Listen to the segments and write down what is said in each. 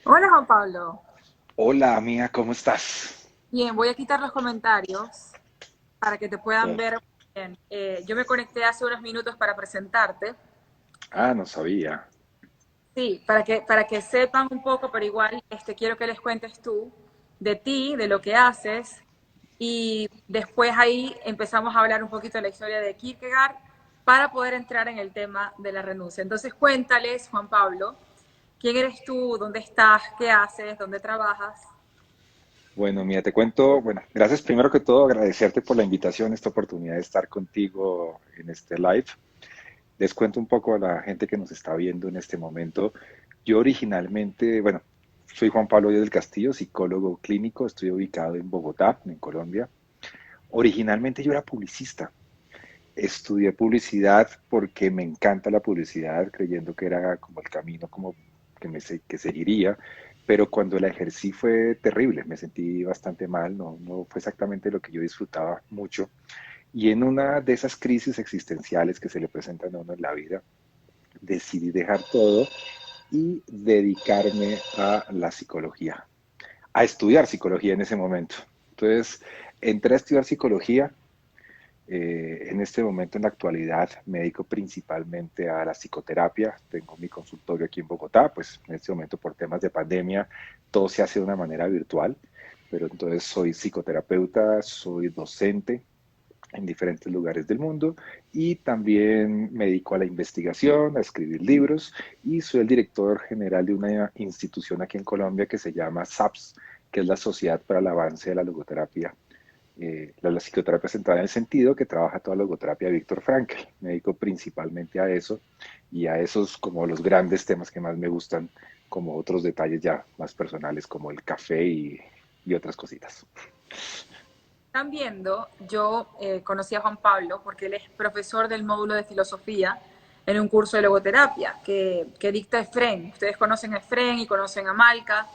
Hola Juan Pablo. Hola, amiga, ¿cómo estás? Bien, voy a quitar los comentarios para que te puedan Oh, ver bien. Yo me conecté hace unos minutos para presentarte. no sabía. Sí, para que sepan un poco, pero igual quiero que les cuentes tú de ti, de lo que haces, y después ahí empezamos a hablar un poquito de la historia de Kierkegaard para poder entrar en el tema de la renuncia. Entonces cuéntales, Juan Pablo, quién eres tú, dónde estás, qué haces, dónde trabajas. Bueno, mira, te cuento, bueno, gracias primero que todo, agradecerte por la invitación, esta oportunidad de estar contigo en este live. Les cuento un poco a la gente que nos está viendo en este momento. Yo originalmente, bueno, soy Juan Pablo Díaz del Castillo, psicólogo clínico, estoy ubicado en Bogotá, en Colombia. Originalmente yo era publicista. Estudié publicidad porque me encanta la publicidad, creyendo que era como el camino como que seguiría, pero cuando la ejercí fue terrible, me sentí bastante mal, no fue exactamente lo que yo disfrutaba mucho. Y en una de esas crisis existenciales que se le presentan a uno en la vida, decidí dejar todo y dedicarme a la psicología, a estudiar psicología en ese momento. Entonces, entré a estudiar psicología. En este momento, en la actualidad, me dedico principalmente a la psicoterapia. Tengo mi consultorio aquí en Bogotá, pues en este momento por temas de pandemia todo se hace de una manera virtual, pero entonces soy psicoterapeuta, soy docente en diferentes lugares del mundo y también me dedico a la investigación, a escribir libros y soy el director general de una institución aquí en Colombia que se llama SAPS, que es la Sociedad para el Avance de la Logoterapia, la psicoterapia centrada en el sentido, que trabaja toda la logoterapia de Víctor Frankl. Me dedico principalmente a eso y a esos como los grandes temas que más me gustan, como otros detalles ya más personales como el café y otras cositas. Están viendo, yo conocí a Juan Pablo porque él es profesor del módulo de filosofía en un curso de logoterapia que dicta Efren. Ustedes conocen a Efren y conocen a Malca.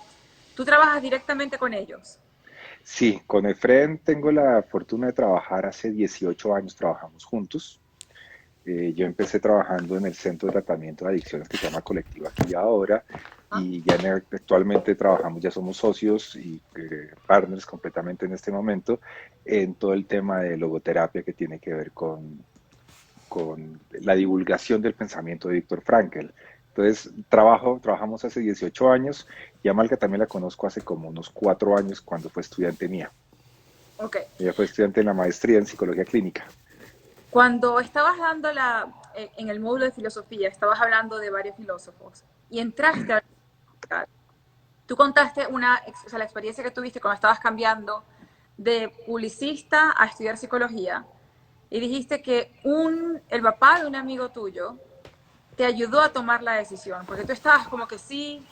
Tú trabajas directamente con ellos. Sí, con Efren tengo la fortuna de trabajar hace 18 años, trabajamos juntos. Yo empecé trabajando en el Centro de Tratamiento de Adicciones que se llama Colectivo Aquí y Ahora ¿Ah? y ya actualmente trabajamos, ya somos socios y partners completamente en este momento en todo el tema de logoterapia que tiene que ver con la divulgación del pensamiento de Víctor Frankl. Entonces, trabajamos hace 18 años y a Malca también la conozco hace como unos 4 años cuando fue estudiante mía. Ok. Ella fue estudiante en la maestría en psicología clínica. Cuando estabas dando en el módulo de filosofía, estabas hablando de varios filósofos y entraste a... Tú contaste o sea, la experiencia que tuviste cuando estabas cambiando de publicista a estudiar psicología y dijiste que el papá de un amigo tuyo te ayudó a tomar la decisión, porque tú estabas como que sí,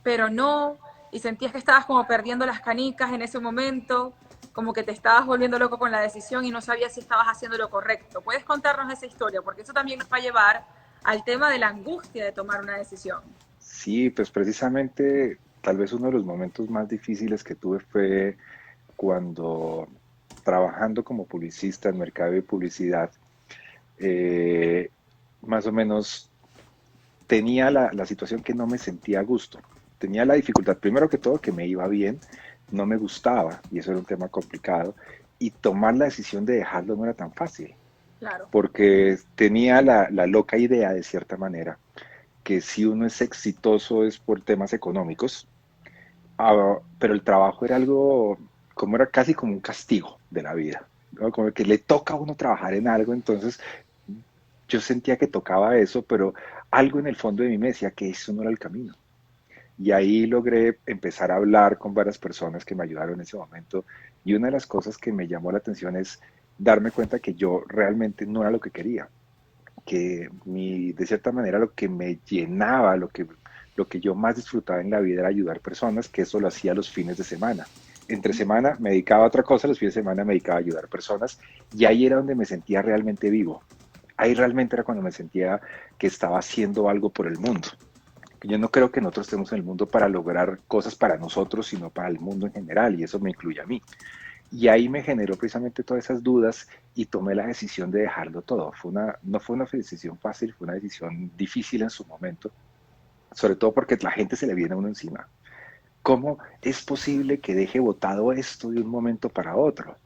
pero no, y sentías que estabas como perdiendo las canicas en ese momento, como que te estabas volviendo loco con la decisión y no sabías si estabas haciendo lo correcto. ¿Puedes contarnos esa historia? Porque eso también nos va a llevar al tema de la angustia de tomar una decisión. Sí, pues precisamente tal vez uno de los momentos más difíciles que tuve fue cuando trabajando como publicista en mercado de publicidad, eh, más o menos tenía la situación que no me sentía a gusto. Tenía la dificultad, primero que todo, que me iba bien, no me gustaba, y eso era un tema complicado, y tomar la decisión de dejarlo no era tan fácil, Claro. porque tenía la loca idea, de cierta manera, que si uno es exitoso es por temas económicos, pero el trabajo era algo, como era casi como un castigo de la vida, ¿no? Como que le toca a uno trabajar en algo, entonces yo sentía que tocaba eso, pero algo en el fondo de mí me decía que eso no era el camino. Y ahí logré empezar a hablar con varias personas que me ayudaron en ese momento. Y una de las cosas que me llamó la atención es darme cuenta que yo realmente no era lo que quería, que de cierta manera lo que me llenaba, lo que yo más disfrutaba en la vida era ayudar personas, que eso lo hacía los fines de semana. Entre semana me dedicaba a otra cosa, los fines de semana me dedicaba a ayudar personas y ahí era donde me sentía realmente vivo. Ahí realmente era cuando me sentía que estaba haciendo algo por el mundo. Yo no creo que nosotros estemos en el mundo para lograr cosas para nosotros, sino para el mundo en general, y eso me incluye a mí. Y ahí me generó precisamente todas esas dudas y tomé la decisión de dejarlo todo. No fue una decisión fácil, fue una decisión difícil en su momento, sobre todo porque la gente se le viene a uno encima. ¿Cómo es posible que deje botado esto de un momento para otro?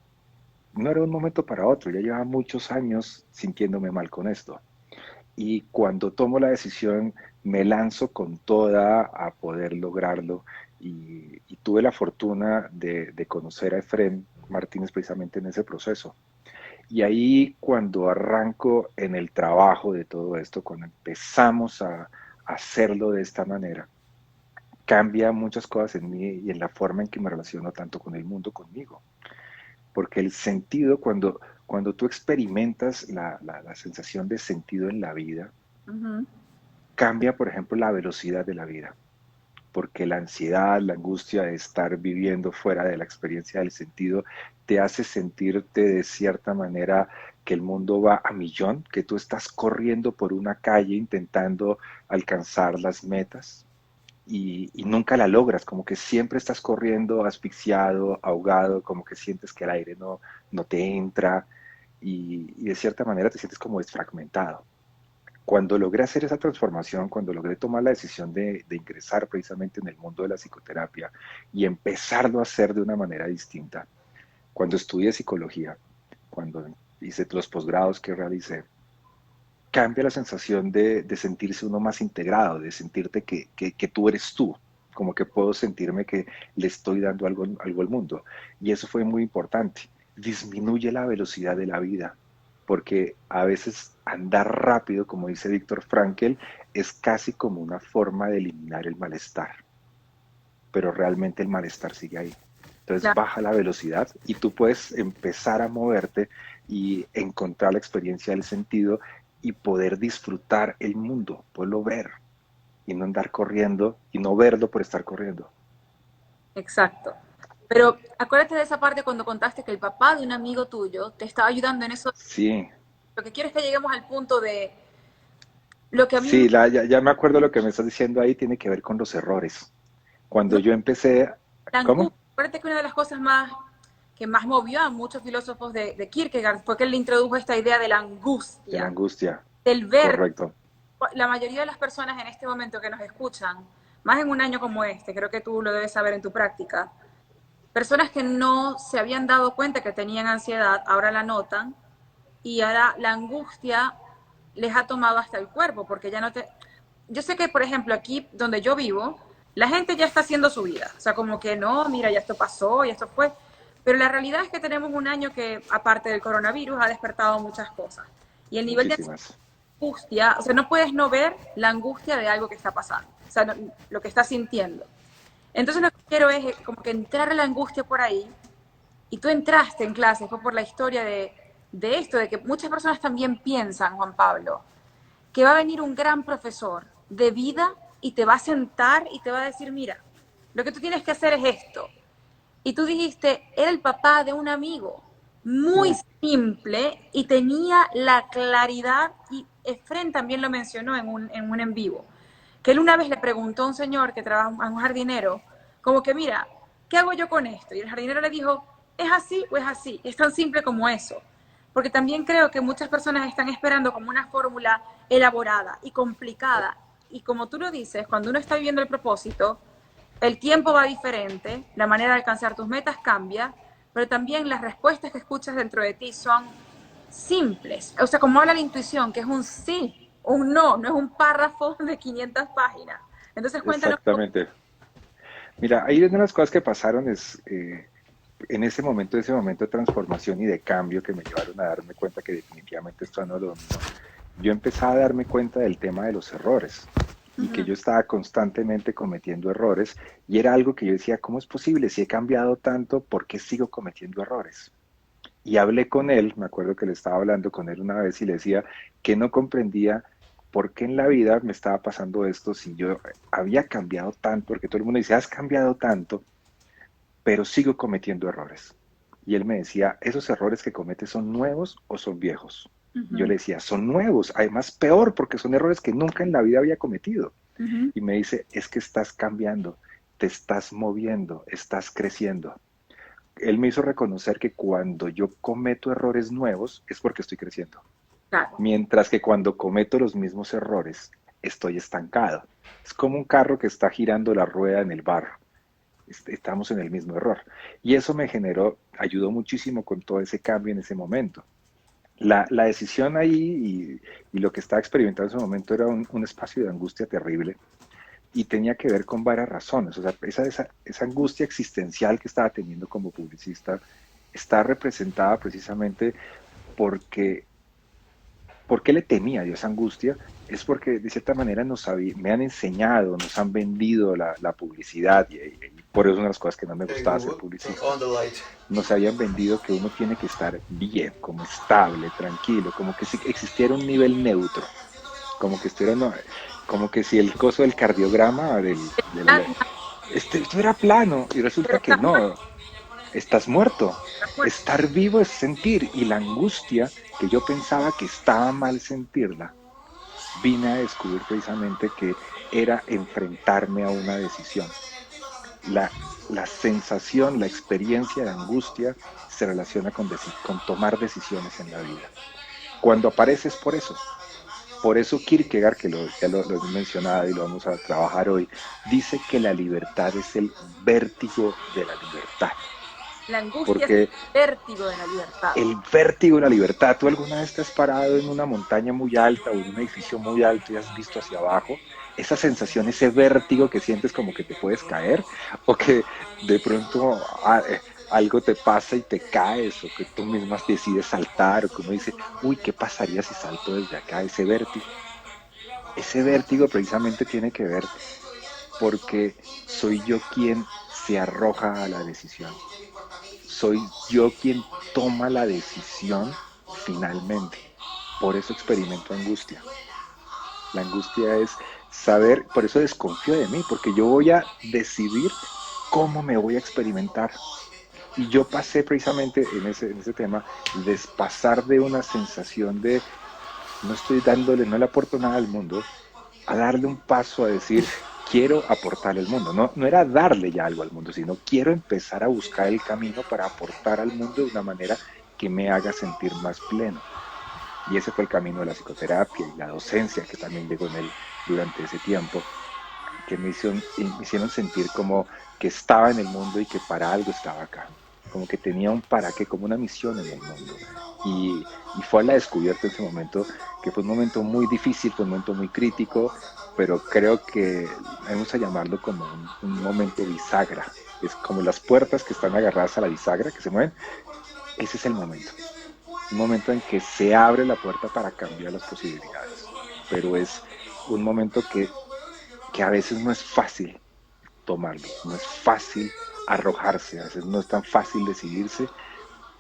No era un momento para otro, ya llevaba muchos años sintiéndome mal con esto. Y cuando tomo la decisión, me lanzo con toda a poder lograrlo. Y tuve la fortuna de conocer a Efrén Martínez precisamente en ese proceso. Y ahí cuando arranco en el trabajo de todo esto, cuando empezamos a hacerlo de esta manera, cambia muchas cosas en mí y en la forma en que me relaciono tanto con el mundo, conmigo. Porque el sentido, cuando tú experimentas la sensación de sentido en la vida, Ujú. cambia, por ejemplo, la velocidad de la vida. Porque la ansiedad, la angustia de estar viviendo fuera de la experiencia del sentido, te hace sentirte de cierta manera que el mundo va a millón, que tú estás corriendo por una calle intentando alcanzar las metas y nunca la logras, como que siempre estás corriendo asfixiado, ahogado, como que sientes que el aire no te entra y de cierta manera te sientes como desfragmentado. Cuando logré hacer esa transformación, cuando logré tomar la decisión de ingresar precisamente en el mundo de la psicoterapia y empezarlo a hacer de una manera distinta, cuando estudié psicología, cuando hice los posgrados que realicé, cambia la sensación de sentirse uno más integrado, de sentirte que tú eres tú, como que puedo sentirme que le estoy dando algo al mundo. Y eso fue muy importante. Disminuye la velocidad de la vida, porque a veces andar rápido, como dice Víctor Frankl, es casi como una forma de eliminar el malestar, pero realmente el malestar sigue ahí. Entonces Claro, baja la velocidad y tú puedes empezar a moverte y encontrar la experiencia del sentido y poder disfrutar el mundo, poderlo ver y no andar corriendo y no verlo por estar corriendo. exacto. Pero acuérdate de esa parte cuando contaste que el papá de un amigo tuyo te estaba ayudando en eso. Sí, Lo que quiero es que lleguemos al punto de lo que a mí sí, ya me acuerdo lo que me estás diciendo ahí tiene que ver con los errores. Cuando no, yo empecé, la ¿cómo? angustia. Acuérdate que una de las cosas más que más movió a muchos filósofos de Kierkegaard fue que él le introdujo esta idea de la De la angustia, angustia, del ver. correcto. La mayoría de las personas en este momento que nos escuchan, más en un año como este, creo que tú lo debes saber en tu práctica, personas que no se habían dado cuenta que tenían ansiedad, ahora la notan y ahora la angustia les ha tomado hasta el cuerpo, porque ya no te... Yo sé que, por ejemplo, aquí donde yo vivo, la gente ya está haciendo su vida, o sea, como que no, mira, ya esto pasó, ya esto fue, pero la realidad es que tenemos un año que, aparte del coronavirus, ha despertado muchas cosas. Y el nivel de Muchísimas. angustia, o sea, no puedes no ver la angustia de algo que está pasando, o sea, lo que estás sintiendo. Entonces lo que quiero es como que entrar a la angustia por ahí, y tú entraste en clase, fue por la historia de esto, de que muchas personas también piensan, Juan Pablo, que va a venir un gran profesor de vida y te va a sentar y te va a decir, mira, lo que tú tienes que hacer es esto. Y tú dijiste, era el papá de un amigo, muy Mm, simple y tenía la claridad, y Efren también lo mencionó en un en vivo, que él una vez le preguntó a un señor que trabaja, a un jardinero, como que mira, ¿qué hago yo con esto? Y el jardinero le dijo, ¿es así o es así? Es tan simple como eso. Porque también creo que muchas personas están esperando como una fórmula elaborada y complicada. Y como tú lo dices, cuando uno está viviendo el propósito, el tiempo va diferente, la manera de alcanzar tus metas cambia, pero también las respuestas que escuchas dentro de ti son simples. O sea, como habla la intuición, que es un sí, un no, no es un párrafo de 500 páginas. Entonces cuéntanos un poco. exactamente. Mira, ahí una de las cosas que pasaron es, en ese momento de transformación y de cambio que me llevaron a darme cuenta que definitivamente esto no es lo mío, yo empezaba a darme cuenta del tema de los errores y que Ujú. yo estaba constantemente cometiendo errores y era algo que yo decía, ¿cómo es posible? Si he cambiado tanto, ¿por qué sigo cometiendo errores? Y hablé con él, me acuerdo que le estaba hablando con él una vez y le decía que no comprendía por qué en la vida me estaba pasando esto si yo había cambiado tanto, porque todo el mundo dice, has cambiado tanto, pero sigo cometiendo errores. Y él me decía, ¿esos errores que cometes son nuevos o son viejos? Y yo Ujú, le decía, son nuevos, además peor porque son errores que nunca en la vida había cometido. ujú. Y me dice, es que estás cambiando, te estás moviendo, estás creciendo. Él me hizo reconocer que cuando yo cometo errores nuevos es porque estoy creciendo, Claro, mientras que cuando cometo los mismos errores estoy estancado. Es como un carro que está girando la rueda en el barro. estamos en el mismo error. Y eso me generó, ayudó muchísimo con todo ese cambio en ese momento. La decisión ahí y lo que estaba experimentando en ese momento era un espacio de angustia terrible y tenía que ver con varias razones. O sea, esa angustia existencial que estaba teniendo como publicista está representada precisamente porque ¿por qué le temía yo esa angustia? Es porque de cierta manera me han enseñado, nos han vendido la publicidad y por eso es una de las cosas que no me Hey gustaba ser Google, turn publicista. on the light. Nos habían vendido que uno tiene que estar bien, como estable, tranquilo, como que si existiera un nivel neutro, como que estuviera, como que si el coso del cardiograma estuviera plano y Pero resulta que estás muerto, no, estás muerto. estás muerto. Estar vivo es sentir y la angustia que yo pensaba que estaba mal sentirla, vine a descubrir precisamente que era enfrentarme a una decisión. La, la sensación, la experiencia de angustia se relaciona con tomar decisiones en la vida. Cuando aparece es por eso. Por eso Kierkegaard, que ya lo he mencionado y lo vamos a trabajar hoy, dice que la libertad es el vértigo de la libertad. La angustia es Porque el vértigo de la libertad. el vértigo de la libertad. ¿Tú alguna vez te has parado en una montaña muy alta o en un edificio muy alto y has visto hacia abajo? Esa sensación, ese vértigo que sientes como que te puedes caer o que de pronto algo te pasa y te caes o que tú mismas decides saltar o que uno dice, uy, ¿qué pasaría si salto desde acá? Ese vértigo. Ese vértigo precisamente tiene que ver porque soy yo quien se arroja a la decisión. Soy yo quien toma la decisión finalmente. Por eso experimento angustia. La angustia es saber, por eso desconfío de mí, porque yo voy a decidir cómo me voy a experimentar. Y yo pasé precisamente en ese tema, de pasar de una sensación de no estoy dándole, no le aporto nada al mundo, a darle un paso a decir, quiero aportarle al mundo. No, no era darle ya algo al mundo, sino quiero empezar a buscar el camino para aportar al mundo de una manera que me haga sentir más pleno. Y ese fue el camino de la psicoterapia y la docencia que también llegó en él durante ese tiempo, que me hicieron sentir como que estaba en el mundo y que para algo estaba acá, como que tenía un para qué, como una misión en el mundo. Y fue a la descubierta en ese momento, que fue un momento muy difícil, fue un momento muy crítico, pero creo que vamos a llamarlo como un momento bisagra. Es como las puertas que están agarradas a la bisagra, que se mueven. Ese es el momento. Un momento en que se abre la puerta para cambiar las posibilidades. Pero es un momento que a veces no es fácil tomarlo, no es fácil arrojarse, a veces no es tan fácil decidirse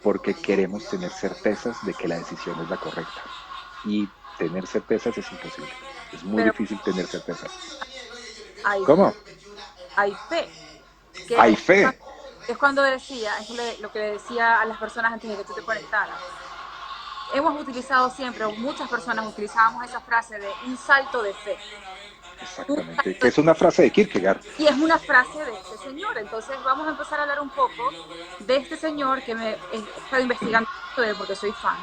porque queremos tener certezas de que la decisión es la correcta. Y tener certezas es imposible. Es muy Pero difícil tener certezas. hay, ¿Cómo? hay fe, Hay que fe. es cuando decía, es lo que le decía a las personas antes de que tú te conectaras. Hemos utilizado siempre, o muchas personas utilizábamos esa frase de un salto de fe. Un Exactamente. salto Que de es una frase de Kierkegaard. Y es una frase de este señor. Entonces vamos a empezar a hablar un poco de este señor que me he estado investigando de él porque soy fan.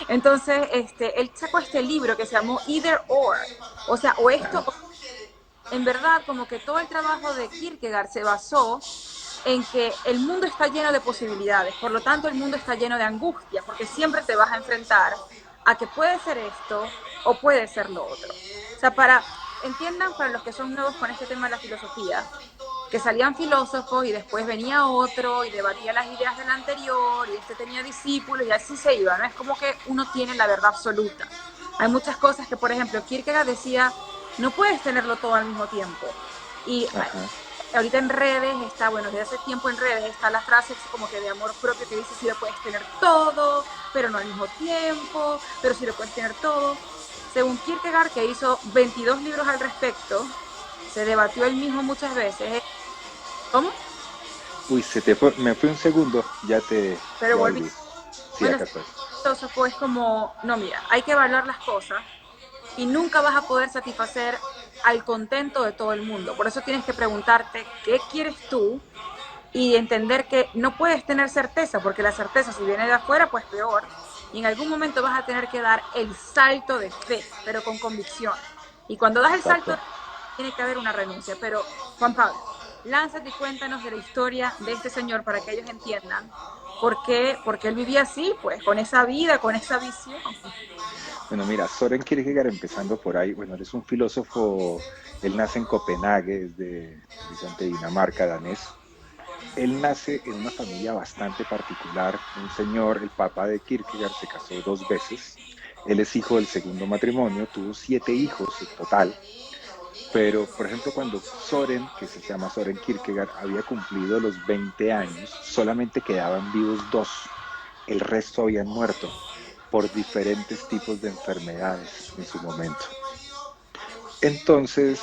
Entonces, él sacó este libro que se llamó Either or. O sea, o esto, o en verdad, como que todo el trabajo de Kierkegaard se basó en que el mundo está lleno de posibilidades, por lo tanto el mundo está lleno de angustia, porque siempre te vas a enfrentar a que puede ser esto o puede ser lo otro. O sea, entiendan, para los que son nuevos con este tema de la filosofía, que salían filósofos y después venía otro y debatía las ideas del anterior y este tenía discípulos y así se iba, no es como que uno tiene la verdad absoluta. Hay muchas cosas que, por ejemplo, Kierkegaard decía, no puedes tenerlo todo al mismo tiempo. Y Ajá. ahorita en redes está, bueno, desde hace tiempo en redes está la frase como que de amor propio que dice, sí lo puedes tener todo, pero no al mismo tiempo, pero sí lo puedes tener todo. Según Kierkegaard, que hizo 22 libros al respecto, se debatió él mismo muchas veces. ¿Cómo? Uy, me fue un segundo. Pero Ya volví. volví. Sí, Bueno, acá ese estoy. filósofo es como, no, mira, hay que evaluar las cosas y nunca vas a poder satisfacer al contento de todo el mundo. Por eso tienes que preguntarte qué quieres tú y entender que no puedes tener certeza, porque la certeza si viene de afuera, pues peor. Y en algún momento vas a tener que dar el salto de fe, pero con convicción. Y cuando das el salto, Exacto. tiene que haber una renuncia. Pero, Juan Pablo, lánzate y cuéntanos de la historia de este señor para que ellos entiendan por qué él vivía así, pues, con esa vida, con esa visión. Bueno, mira, Soren Kierkegaard, empezando por ahí, bueno, él es un filósofo, él nace en Copenhague, es de precisamente Dinamarca, danés. Él nace en una familia bastante particular, un señor, el papá de Kierkegaard, se casó 2 veces, él es hijo del segundo matrimonio, tuvo 7 hijos en total, pero por ejemplo cuando Soren, que se llama Soren Kierkegaard, había cumplido los 20 años, solamente quedaban vivos dos, el resto habían muerto por diferentes tipos de enfermedades en su momento. Entonces,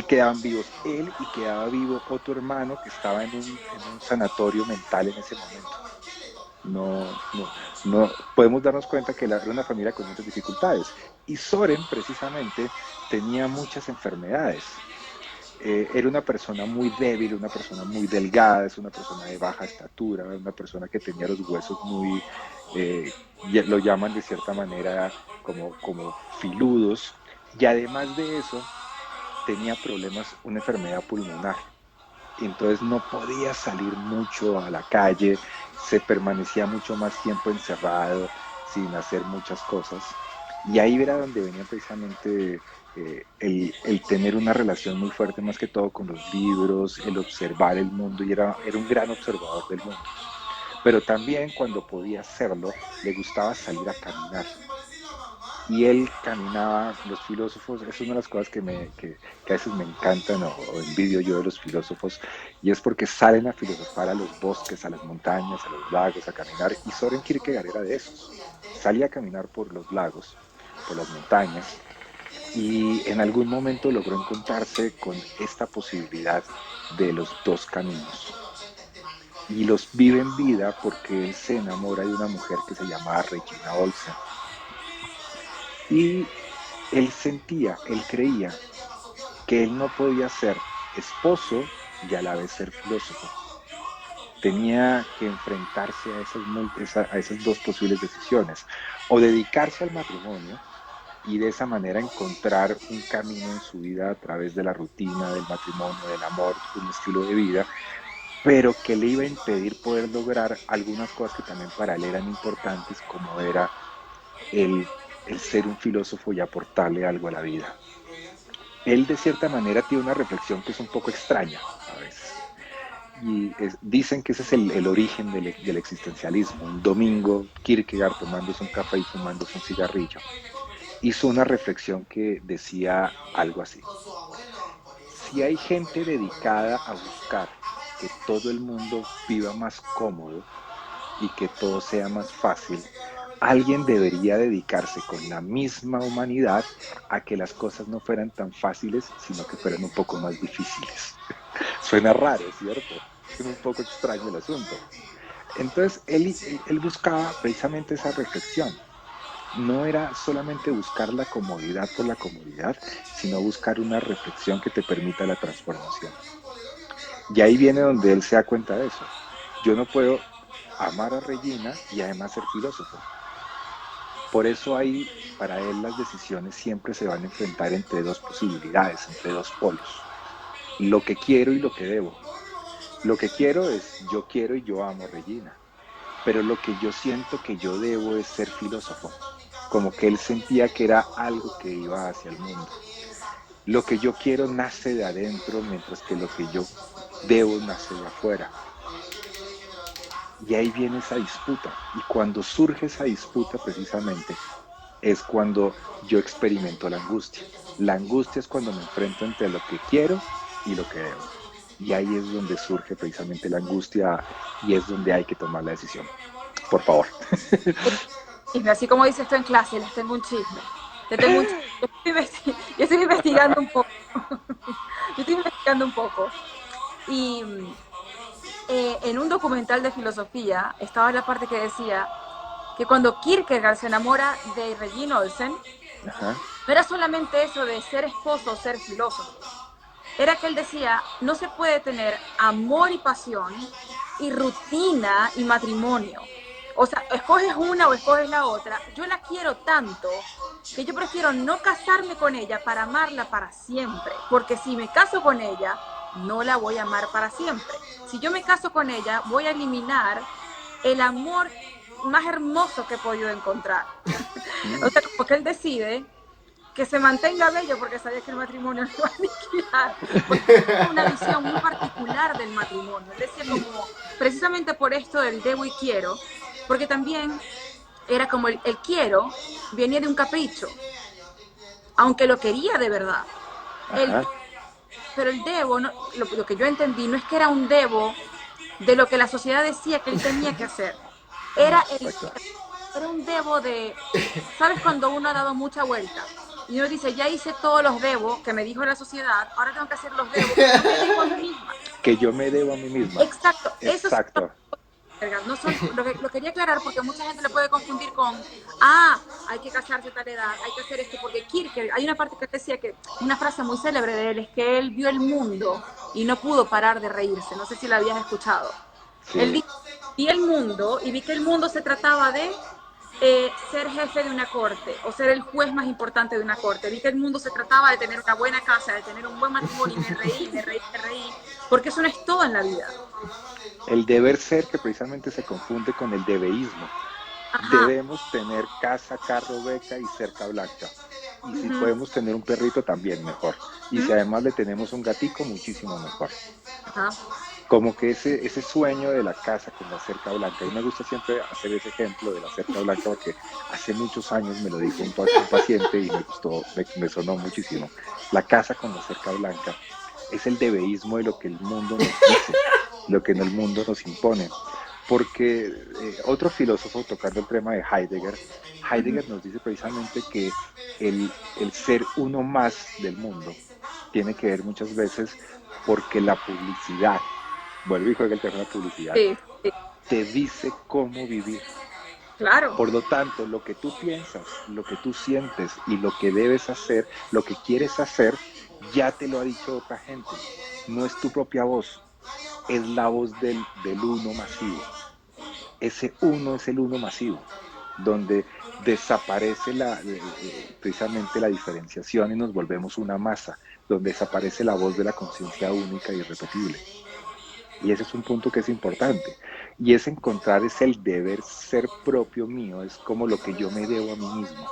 quedaban vivos él y quedaba vivo otro hermano que estaba en un sanatorio mental en ese momento. No podemos darnos cuenta que era una familia con muchas dificultades. Y Soren, precisamente, tenía muchas enfermedades. Era una persona muy débil, una persona muy delgada, es una persona de baja estatura, una persona que tenía los huesos muy, eh, lo llaman de cierta manera como filudos. Y además de eso, tenía problemas, una enfermedad pulmonar. Entonces no podía salir mucho a la calle, se permanecía mucho más tiempo encerrado, sin hacer muchas cosas. Y ahí era donde venía precisamente el tener una relación muy fuerte, más que todo con los libros, el observar el mundo, y era un gran observador del mundo. Pero también cuando podía hacerlo, le gustaba salir a caminar y él caminaba, los filósofos, es una de las cosas que a veces me encantan o envidio yo de los filósofos, y es porque salen a filosofar a los bosques, a las montañas, a los lagos, a caminar, y Soren Kierkegaard era de esos. Salía a caminar por los lagos, por las montañas, y en algún momento logró encontrarse con esta posibilidad de los dos caminos. Y los vive en vida porque él se enamora de una mujer que se llamaba Regina Olsen. Y él sentía, él creía que él no podía ser esposo y a la vez ser filósofo. Tenía que enfrentarse a esas dos posibles decisiones, o dedicarse al matrimonio y de esa manera encontrar un camino en su vida a través de la rutina, del matrimonio, del amor, un estilo de vida, pero que le iba a impedir poder lograr algunas cosas que también para él eran importantes, como era el ser un filósofo y aportarle algo a la vida. Él de cierta manera tiene una reflexión que es un poco extraña a veces. Y dicen que ese es el origen del existencialismo. Un domingo, Kierkegaard tomándose un café y fumándose un cigarrillo, hizo una reflexión que decía algo así. Si hay gente dedicada a buscar que todo el mundo viva más cómodo y que todo sea más fácil, alguien debería dedicarse con la misma humanidad a que las cosas no fueran tan fáciles, sino que fueran un poco más difíciles. Suena raro, ¿cierto? Es un poco extraño el asunto. Entonces, él buscaba precisamente esa reflexión. No era solamente buscar la comodidad por la comodidad, sino buscar una reflexión que te permita la transformación. Y ahí viene donde él se da cuenta de eso. Yo no puedo amar a Regina y además ser filósofo. Por eso ahí, para él, las decisiones siempre se van a enfrentar entre dos posibilidades, entre dos polos. Lo que quiero y lo que debo. Lo que quiero es, yo quiero y yo amo a Regina. Pero lo que yo siento que yo debo es ser filósofo. Como que él sentía que era algo que iba hacia el mundo. Lo que yo quiero nace de adentro, mientras que lo que yo debo nace de afuera. Y ahí viene esa disputa. Y cuando surge esa disputa, precisamente, es cuando yo experimento la angustia. La angustia es cuando me enfrento entre lo que quiero y lo que debo. Y ahí es donde surge precisamente la angustia y es donde hay que tomar la decisión. Por favor. Chisme, así como dices tú en clase, les tengo un chisme. Te tengo un chisme. Yo estoy investigando un poco. Yo estoy investigando un poco. Y en un documental de filosofía estaba la parte que decía que cuando Kierkegaard se enamora de Regine Olsen, Ajá. no era solamente eso de ser esposo o ser filósofo. Era que él decía, no se puede tener amor y pasión y rutina y matrimonio. O sea, escoges una o escoges la otra. Yo la quiero tanto que yo prefiero no casarme con ella para amarla para siempre. Porque si me caso con ella, no la voy a amar para siempre. Si yo me caso con ella, voy a eliminar el amor más hermoso que he podido encontrar. O Mm, sea, como que él decide que se mantenga bello porque sabía que el matrimonio lo iba a aniquilar, porque tenía una visión muy particular del matrimonio. Él decía como, precisamente por esto del debo y quiero, porque también era como el quiero venía de un capricho, aunque lo quería de verdad. El, ajá, pero el debo, no, lo que yo entendí, no es que era un debo de lo que la sociedad decía que él tenía que hacer. Era, exacto. era un debo de, ¿sabes cuando uno ha dado mucha vuelta? Y uno dice, ya hice todos los debos que me dijo la sociedad, ahora tengo que hacer los debos que yo me debo a mí misma. Que yo me debo a mí misma. Exacto, eso sí. Exacto. No son, lo quería aclarar porque mucha gente lo puede confundir con, ah, hay que casarse a tal edad, hay que hacer esto, porque Kierkegaard, hay una parte que decía que, una frase muy célebre de él, es que él vio el mundo y no pudo parar de reírse, no sé si la habías escuchado. Él Sí, dice, vi el mundo y vi que el mundo se trataba de ser jefe de una corte o ser el juez más importante de una corte. Vi que el mundo se trataba de tener una buena casa, de tener un buen matrimonio y me reí, me reí, me reí, porque eso no es todo en la vida. el deber ser que precisamente se confunde con el debeísmo. Ajá. Debemos tener casa, carro, beca y cerca blanca. Y si Uh-huh. podemos tener un perrito, también mejor. Y si ¿Mm? además le tenemos un gatico, muchísimo mejor. Ajá. Como que ese sueño de la casa con la cerca blanca, y me gusta siempre hacer ese ejemplo de la cerca blanca porque hace muchos años me lo dijo un paciente y me gustó, me sonó muchísimo. La casa con la cerca blanca es el debeísmo de lo que el mundo nos dice, lo que en el mundo nos impone. Porque otro filósofo, tocando el tema de Heidegger, Uh-huh. Heidegger nos dice precisamente que el ser uno más del mundo tiene que ver muchas veces porque la publicidad, vuelvo y juega el tema de la publicidad, Sí, sí, te dice cómo vivir. claro, Por lo tanto, lo que tú piensas, lo que tú sientes y lo que debes hacer, lo que quieres hacer, ya te lo ha dicho otra gente. No es tu propia voz, es la voz del uno masivo. Ese uno es el uno masivo, donde desaparece precisamente la diferenciación y nos volvemos una masa, donde desaparece la voz de la conciencia única y irrepetible. Y ese es un punto que es importante. Y es encontrar, es el deber ser propio mío, es como lo que yo me debo a mí mismo.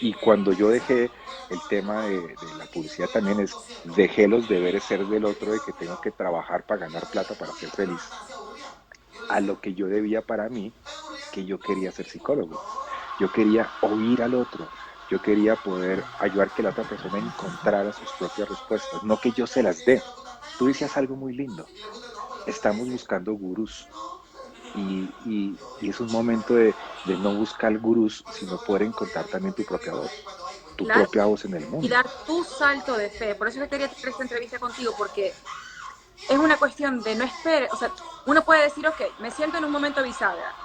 Y cuando yo dejé el tema de la publicidad también es, dejé los deberes ser del otro de que tengo que trabajar para ganar plata para ser feliz, a lo que yo debía para mí, que yo quería ser psicólogo. Yo quería oír al otro. Yo quería poder ayudar que la otra persona encontrara sus propias respuestas, no que yo se las dé. Tú decías algo muy lindo. Estamos buscando gurús y es un momento de no buscar gurús, sino poder encontrar también tu claro. propia voz en el Y mundo. dar tu salto de fe. Por eso que quería tener esta entrevista contigo, porque es una cuestión de no esperar. O sea, uno puede decir, ok, me siento en un momento bisagra.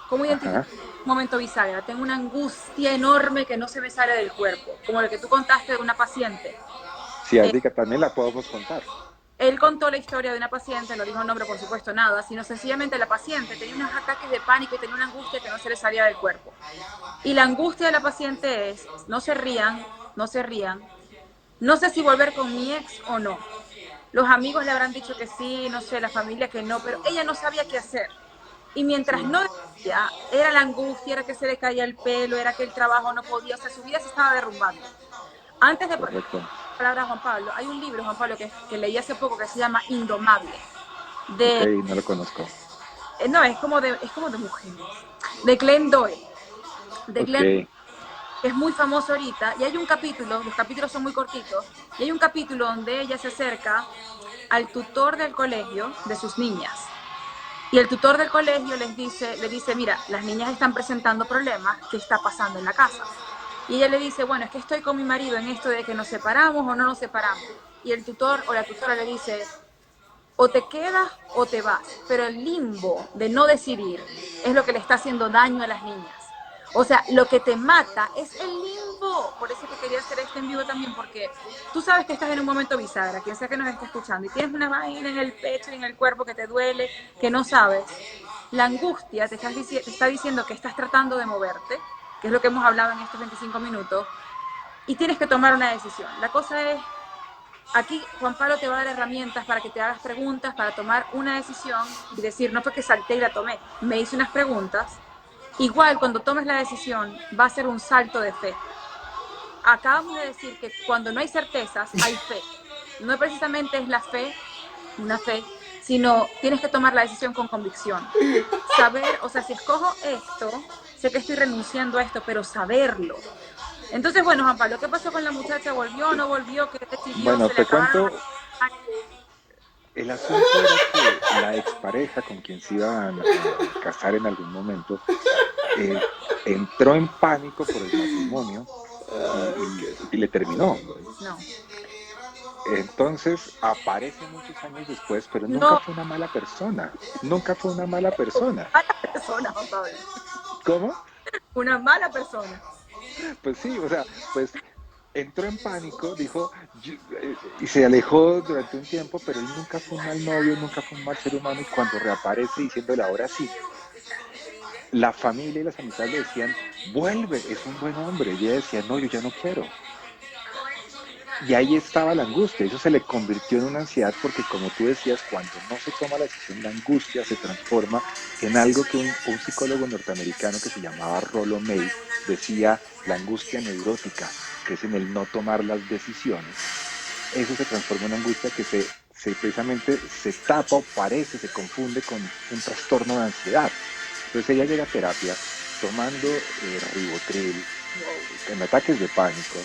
¿Cómo identifico Ajá. un momento bisagra? Tengo una angustia enorme que no se me sale del cuerpo, como lo que tú contaste de una paciente. Si Eh, Ardica también la podemos contar. Él contó la historia de una paciente, no dijo el nombre, por supuesto, nada, sino sencillamente la paciente tenía unos ataques de pánico y tenía una angustia que no se le salía del cuerpo. Y la angustia de la paciente es, no se rían, no se rían, no sé si volver con mi ex o no. Los amigos le habrán dicho que sí, no sé, la familia que no, pero ella no sabía qué hacer. Y mientras Sí, no decía, era la angustia, era que se le caía el pelo, era que el trabajo no podía, o sea, su vida se estaba derrumbando. Antes de correcto. palabra Juan Pablo, hay un libro, Juan Pablo, que leí hace poco que se llama Indomable. Ok, De, no lo conozco. no, es como de mujeres. De Glenn Doyle. De Ok, Glenn, que es muy famoso ahorita. Y hay un capítulo, los capítulos son muy cortitos, y hay un capítulo donde ella se acerca al tutor del colegio de sus niñas. Y el tutor del colegio le dice, mira, las niñas están presentando problemas, ¿qué está pasando en la casa? Y ella le dice, bueno, es que estoy con mi marido en esto de que nos separamos o no nos separamos. Y el tutor o la tutora le dice, o te quedas o te vas, pero el limbo de no decidir es lo que le está haciendo daño a las niñas. O sea, lo que te mata es el limbo. Por eso que quería hacer este en vivo también, porque tú sabes que estás en un momento bisagra, quien sea que nos esté escuchando, y tienes una vaina en el pecho y en el cuerpo que te duele, que no sabes. La angustia te está diciendo que estás tratando de moverte, que es lo que hemos hablado en estos 25 minutos, y tienes que tomar una decisión. La cosa es aquí Juan Pablo te va a dar herramientas para que te hagas preguntas, para tomar una decisión y decir, no fue que salté y la tomé, me hice unas preguntas. Igual cuando tomes la decisión va a ser un salto de fe. Acabamos de decir que cuando no hay certezas hay fe. No precisamente es la fe, una fe, sino tienes que tomar la decisión con convicción. Saber, o sea, si escojo esto, sé que estoy renunciando a esto, pero saberlo. Entonces, bueno, Juan Pablo, ¿qué pasó con la muchacha? ¿Volvió o no volvió? ¿Qué decidió? Bueno, ¿Se le te acabaron cuento, las... el asunto era que la expareja con quien se iban a casar en algún momento eh, entró en pánico por el matrimonio y le terminó. No. Entonces aparece muchos años después, pero nunca No, fue una mala persona. Nunca fue una mala persona. mala persona, Juan Pablo. ¿Cómo? Una mala persona. Pues sí, o sea, pues entró en pánico, dijo, y se alejó durante un tiempo, pero él nunca fue un mal novio, nunca fue un mal ser humano, y cuando reaparece diciéndole ahora sí, la familia y las amistades le decían, vuelve, es un buen hombre, y ella decía, no, yo ya no quiero. Y ahí estaba la angustia, eso se le convirtió en una ansiedad porque como tú decías, cuando no se toma la decisión, la angustia se transforma en algo que un psicólogo norteamericano que se llamaba Rollo May decía, la angustia neurótica, que es en el no tomar las decisiones. Eso se transforma en una angustia que precisamente se tapa o parece, se confunde con un trastorno de ansiedad. Entonces ella llega a terapia tomando ribotril, en ataques de pánico,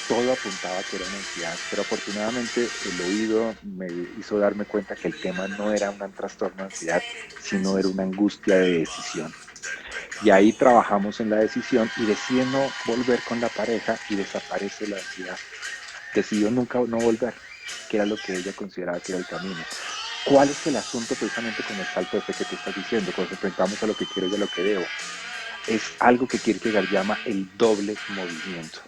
todo apuntaba que era una ansiedad, pero afortunadamente el oído me hizo darme cuenta que el tema no era un trastorno de ansiedad, sino era una angustia de decisión. Y ahí trabajamos en la decisión y decide no volver con la pareja y desaparece la ansiedad. Decidió nunca no volver, que era lo que ella consideraba que era el camino. ¿Cuál es el asunto precisamente con el salto de fe que tú estás diciendo? Cuando nos enfrentamos a lo que quiero y a lo que debo. Es algo que Kierkegaard llama el doble movimiento.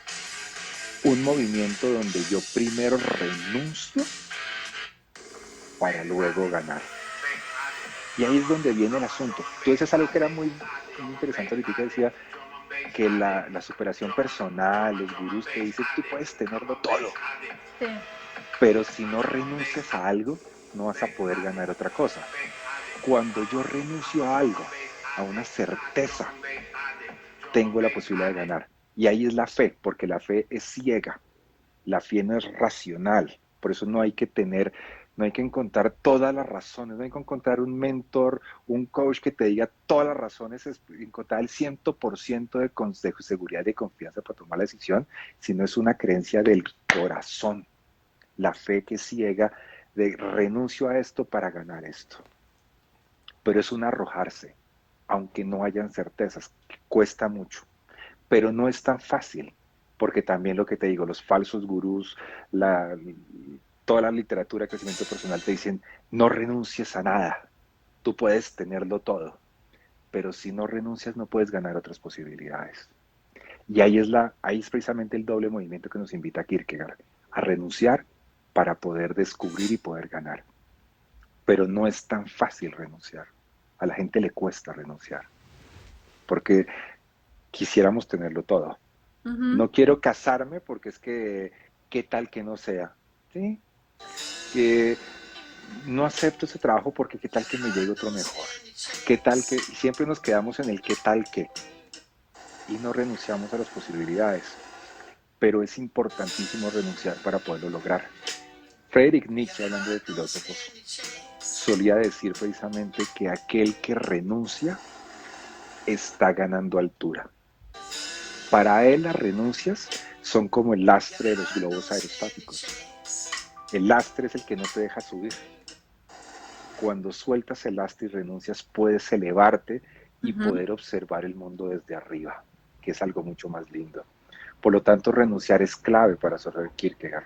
Un movimiento donde yo primero renuncio para luego ganar. Y ahí es donde viene el asunto. Tú decías algo que era muy interesante ahorita, decía que la superación personal, los gurús te dicen, tú puedes tenerlo todo, Sí. pero si no renuncias a algo, no vas a poder ganar otra cosa. Cuando yo renuncio a algo, a una certeza, tengo la posibilidad de ganar. Y ahí es la fe, porque la fe es ciega. La fe no es racional, por eso no hay que encontrar todas las razones, no hay que encontrar un mentor, un coach que te diga todas las razones, es encontrar el 100% de seguridad y confianza para tomar la decisión, sino es una creencia del corazón, la fe que ciega de renuncio a esto para ganar esto. Pero es un arrojarse, aunque no hayan certezas, cuesta mucho pero no es tan fácil, porque también lo que te digo, los falsos gurús, la, toda la literatura de crecimiento personal te dicen, no renuncies a nada, tú puedes tenerlo todo, pero si no renuncias no puedes ganar otras posibilidades. Y ahí es precisamente el doble movimiento que nos invita a Kierkegaard, a renunciar para poder descubrir y poder ganar. Pero no es tan fácil renunciar. A la gente le cuesta renunciar, porque quisiéramos tenerlo todo. Ujú. No quiero casarme porque es que, ¿qué tal que no sea? ¿Sí? Que no acepto ese trabajo porque ¿qué tal que me llegue otro mejor? ¿Qué tal que siempre nos quedamos en el qué tal que y no renunciamos a las posibilidades? Pero es importantísimo renunciar para poderlo lograr. Friedrich Nietzsche, hablando de filósofos, solía decir precisamente que aquel que renuncia está ganando altura. Para él las renuncias son como el lastre de los globos aerostáticos. El lastre es el que no te deja subir. Cuando sueltas el lastre y renuncias, puedes elevarte y Ujú. poder observar el mundo desde arriba, que es algo mucho más lindo. Por lo tanto, renunciar es clave para Soren Kierkegaard,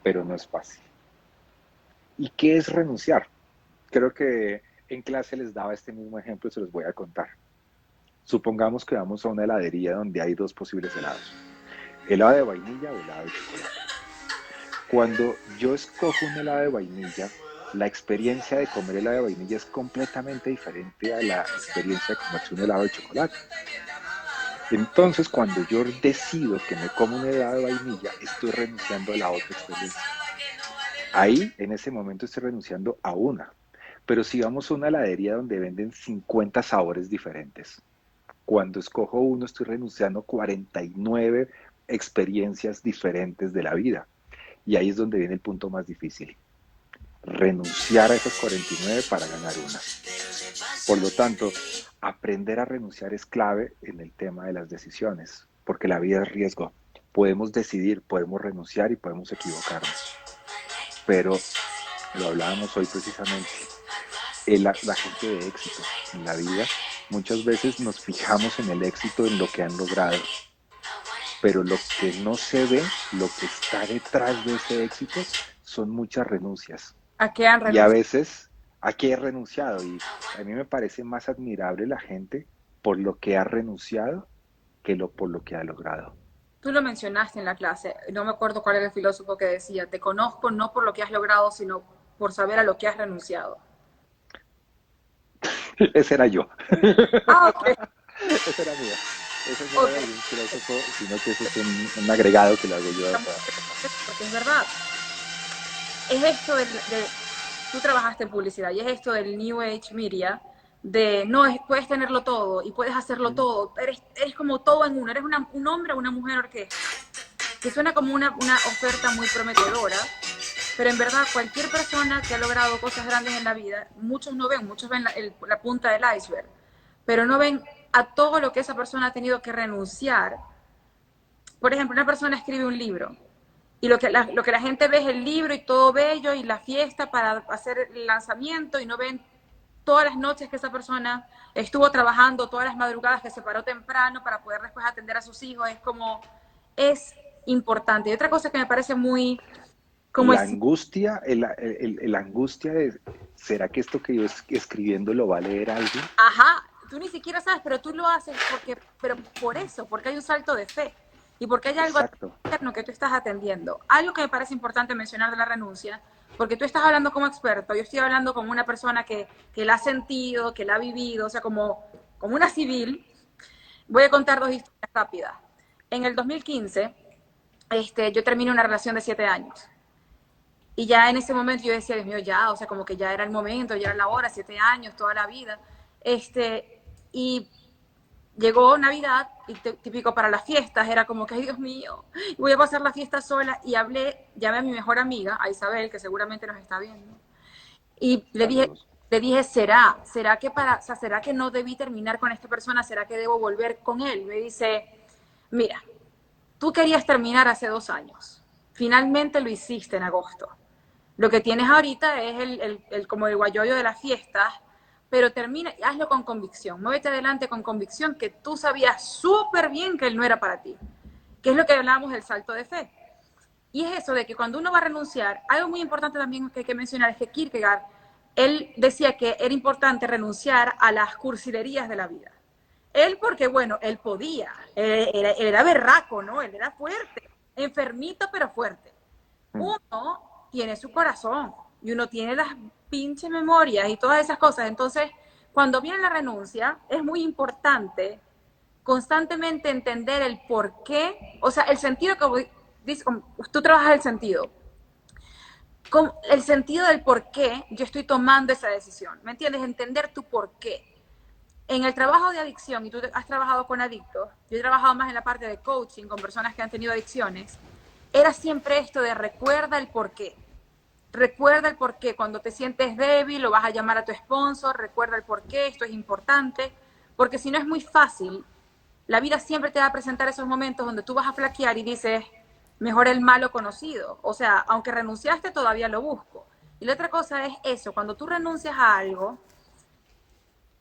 pero no es fácil. ¿Y qué es renunciar? Creo que en clase les daba este mismo ejemplo y se los voy a contar. Supongamos que vamos a una heladería donde hay dos posibles helados, helado de vainilla o helado de chocolate. Cuando yo escojo un helado de vainilla, la experiencia de comer helado de vainilla es completamente diferente a la experiencia de comerse un helado de chocolate. Entonces, cuando yo decido que me como un helado de vainilla, estoy renunciando a la otra experiencia. Ahí, en ese momento, estoy renunciando a una. Pero si vamos a una heladería donde venden 50 sabores diferentes, cuando escojo uno estoy renunciando a 49 experiencias diferentes de la vida. Y ahí es donde viene el punto más difícil. Renunciar a esas 49 para ganar una. Por lo tanto, aprender a renunciar es clave en el tema de las decisiones, porque la vida es riesgo. Podemos decidir, podemos renunciar y podemos equivocarnos. Pero lo hablábamos hoy precisamente, la gente de éxito en la vida, muchas veces nos fijamos en el éxito, en lo que han logrado, pero lo que no se ve, lo que está detrás de ese éxito, son muchas renuncias. ¿A qué han Y a renunciado? veces, ¿a qué he renunciado? Y a mí me parece más admirable la gente por lo que ha renunciado que por lo que ha logrado. Tú lo mencionaste en la clase, no me acuerdo cuál era el filósofo que decía, te conozco no por lo que has logrado, sino por saber a lo que has renunciado. Ese era yo. Ah, ok, Ese era mío. Ese no ok. era de un filósofo, sino que ese es un agregado que le hago yo a todas las personas. Porque es verdad, es esto tú trabajaste en publicidad y es esto del New Age Media, de no, puedes tenerlo todo y puedes hacerlo ¿Mm? todo, eres como todo en uno, eres un hombre o una mujer orquesta, que suena como una oferta muy prometedora, pero en verdad cualquier persona que ha logrado cosas grandes en la vida, muchos ven la punta del iceberg, pero no ven a todo lo que esa persona ha tenido que renunciar. Por ejemplo, una persona escribe un libro y lo que la gente ve es el libro y todo bello y la fiesta para hacer el lanzamiento y no ven todas las noches que esa persona estuvo trabajando, todas las madrugadas que se paró temprano para poder después atender a sus hijos. Es como, es importante. Y otra cosa que me parece muy, como La es, angustia, la angustia de, ¿será que esto que yo escribiendo lo va a leer alguien? ajá, tú ni siquiera sabes, pero tú lo haces pero por eso, porque hay un salto de fe y porque hay algo Exacto. interno que tú estás atendiendo. Algo que me parece importante mencionar de la renuncia, porque tú estás hablando como experto, yo estoy hablando como una persona que la ha sentido, que la ha vivido, o sea, como una civil. Voy a contar dos historias rápidas. En el 2015, yo terminé una relación de 7 años. Y ya en ese momento yo decía, Dios mío, ya, o sea, como que ya era el momento, ya era la hora, 7 años, toda la vida. Y llegó Navidad y típico para las fiestas, era como que, ay Dios mío, voy a pasar la fiesta sola. Y llamé a mi mejor amiga, a Isabel, que seguramente nos está viendo. Y Saludos. le dije, ¿será que o sea, será que no debí terminar con esta persona? ¿Será que debo volver con él? Y me dice, mira, tú querías terminar hace 2 años. Finalmente lo hiciste en agosto. Lo que tienes ahorita es como el guayoyo de las fiestas, pero termina, hazlo con convicción. Muévete adelante con convicción que tú sabías súper bien que él no era para ti. Que es lo que hablábamos del salto de fe. Y es eso de que cuando uno va a renunciar, algo muy importante también que hay que mencionar es que Kierkegaard, él decía que era importante renunciar a las cursilerías de la vida. Él porque, bueno, él podía, él era berraco, ¿no? Él era fuerte, enfermito pero fuerte. Mm. Uno tiene su corazón y uno tiene las pinches memorias y todas esas cosas. Entonces, cuando viene la renuncia, es muy importante constantemente entender el por qué, o sea, el sentido que dice, tú trabajas el sentido, con el sentido del por qué yo estoy tomando esa decisión, ¿me entiendes? Entender tu por qué. En el trabajo de adicción, y tú has trabajado con adictos, yo he trabajado más en la parte de coaching con personas que han tenido adicciones, era siempre esto de recuerda el por qué. Recuerda el por qué. Cuando te sientes débil, lo vas a llamar a tu sponsor, recuerda el por qué, esto es importante, porque si no es muy fácil, la vida siempre te va a presentar esos momentos donde tú vas a flaquear y dices, mejor el malo conocido. O sea, aunque renunciaste, todavía lo busco. Y la otra cosa es eso, cuando tú renuncias a algo,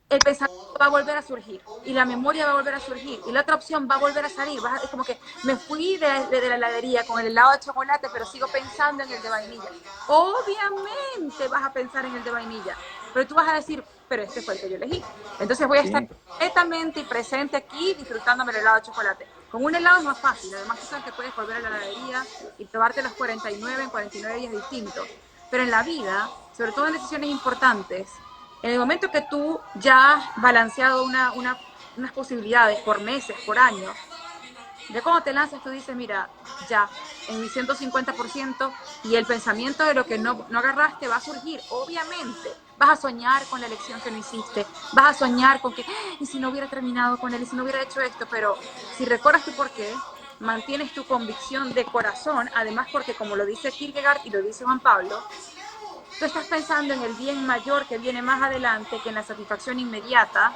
el pensamiento va a volver a surgir y la memoria va a volver a surgir y la otra opción va a volver a salir. Es como que me fui de la heladería con el helado de chocolate, pero sigo pensando en el de vainilla. Obviamente vas a pensar en el de vainilla, pero tú vas a decir, pero este fue el que yo elegí. Entonces voy a estar Sí, completamente presente aquí disfrutándome el helado de chocolate. Con un helado es más fácil, además tú sabes que puedes volver a la heladería y probarte los 49 en 49 días distintos. Pero en la vida, sobre todo en decisiones importantes, en el momento que tú ya has balanceado unas posibilidades por meses, por años, Ya cuando te lanzas, tú dices, mira, ya, en mi 150% y el pensamiento de lo que no agarraste va a surgir, obviamente. Vas a soñar con la elección que no hiciste, vas a soñar con que, y si no hubiera terminado con él, y si no hubiera hecho esto, pero si recuerdas tu porqué, mantienes tu convicción de corazón, además porque como lo dice Kierkegaard y lo dice Juan Pablo, tú estás pensando en el bien mayor que viene más adelante que en la satisfacción inmediata,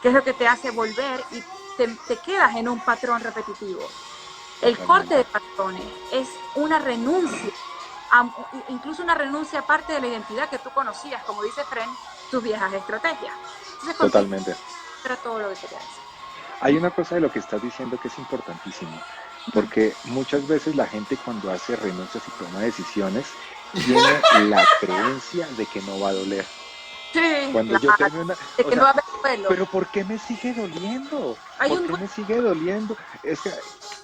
que es lo que te hace volver y te quedas en un patrón repetitivo. El corte de Totalmente. patrones es una renuncia, incluso una renuncia aparte de la identidad que tú conocías, como dice Fren, tus viejas estrategias. Entonces contigo Totalmente. era todo lo que quería decir. Hay una cosa de lo que estás diciendo que es importantísimo, porque muchas veces la gente cuando hace renuncias y toma decisiones tiene la creencia de que no va a doler. Sí, Cuando yo claro. tomé una, De o que no va sea, a haber duelo. pero ¿por qué me sigue doliendo? Hay ¿Por un qué duelo. me sigue doliendo? Es que